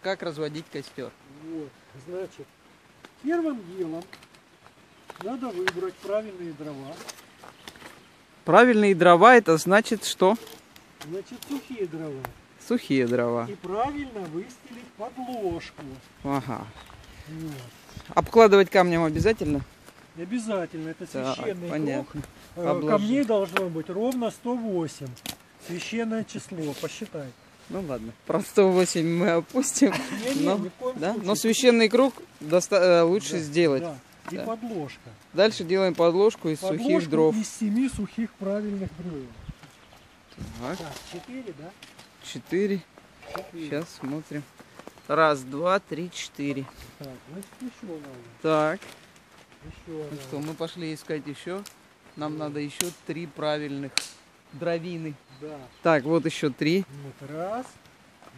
как разводить костер. Вот, значит, первым делом надо выбрать правильные дрова. Правильные дрова, это значит что? Значит, сухие дрова. Сухие дрова. И правильно выстелить подложку. Ага. Вот. Обкладывать камнем обязательно? Обязательно, это Так, священный понятно. круг. Обложи. Камней должно быть ровно 108. Священное число, посчитай. Ну ладно, про 108 мы опустим. Не, ни в коем да? случае. Но священный круг лучше сделать. Да. И Да. подложка. Дальше делаем подложку из сухих дров. Из 7 сухих правильных бревен. Так, Так, 4, да? 4. 4. Сейчас смотрим. Раз, два, три, 4. Так, значит, еще надо. Так, Еще ну надо. что, мы пошли искать еще. Нам надо еще 3 правильных дровины. Да. Так, вот еще 3. Вот раз.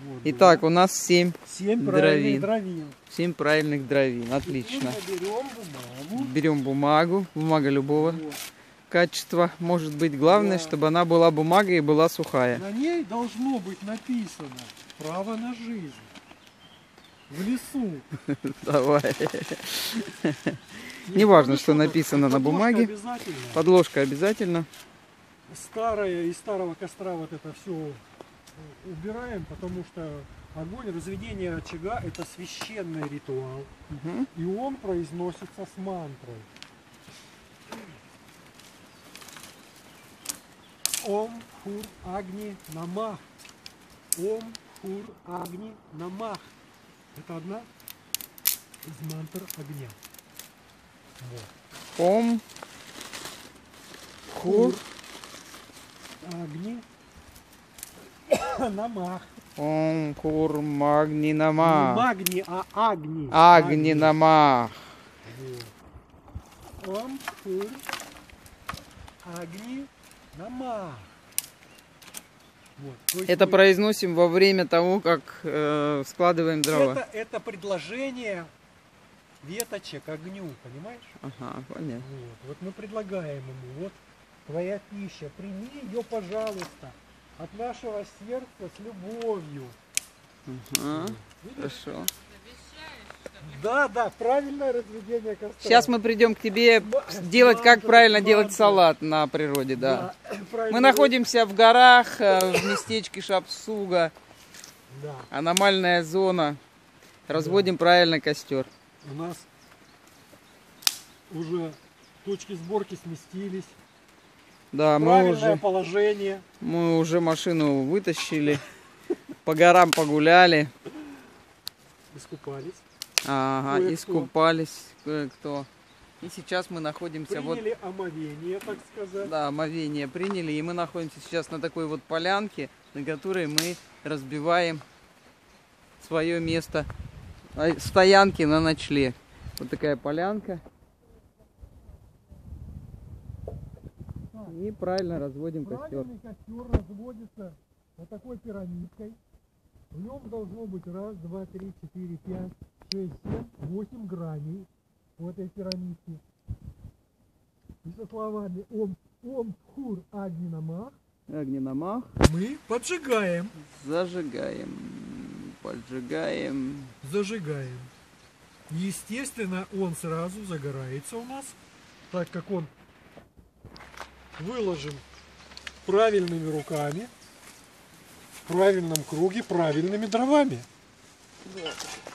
Вот Итак, два. у нас 7 7 правильных дровин. 7 правильных дровин. Отлично. Теперь мы берем бумагу. Берем бумагу. Бумага любого Вот. качества. Может быть, главное, Да. чтобы она была бумага и была сухая. На ней должно быть написано «Право на жизнь». В лесу. Давай. Не важно, что написано на бумаге. Обязательно. Подложка обязательно. Из старого костра вот это все убираем, потому что огонь, разведение очага — это священный ритуал. Мгм. И он произносится с мантрой. Ом Хур Агни Намах. Ом Хур Агни Намах. Это одна из мантр огня. Вот. Ом. Хур. Агни Намах. Ом. Хур. Магни. Не Намах. магни, а агни. Агни. Намах. Вот. Ом Хур Агни Намах. Вот. То есть Это мы- произносим во время того, как складываем дрова. это предложение веточек огню, понимаешь? Ага, понятно. Вот мы предлагаем ему, вот твоя пища, прими ее, пожалуйста, от нашего сердца с любовью. Ага, Видишь? хорошо. Да, правильное разведение костра. Сейчас мы придем к тебе делать, как правильно делать салат на природе, да. правильно. Мы находимся в горах, в местечке Шапсуга, Да. аномальная зона. Разводим правильно костер. У нас уже точки сборки сместились. Да, Правильное положение. мы уже машину вытащили, по горам погуляли, Искупались. ага, Кое-кто. искупались кое-кто. И сейчас мы находимся Приняли омовение, так сказать. да, омовение приняли, и мы находимся сейчас на такой вот полянке, на которой мы разбиваем свое место стоянки на ночлег. Вот такая полянка. И правильно разводим костер. Правильный костер разводится вот такой пирамидкой. В нем должно быть 1, 2, 3, 4, 5, 6, 7, 8 граней у этой пирамидки. И со словами Ом Хур Агни Намах Огненамах. мы поджигаем. Зажигаем. Поджигаем. Зажигаем. Естественно, он сразу загорается у нас, так как он выложен правильными руками, в правильном круге, правильными дровами.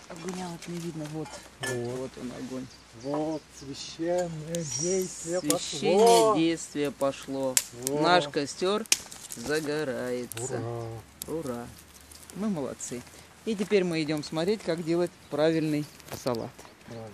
Огня вот не видно, вот. Вот он огонь. Вот священное действие Священное пошло. действие пошло. Во. Наш костер загорается. Ура. Ура! Мы молодцы. И теперь мы идем смотреть, как делать правильный салат. Правильно.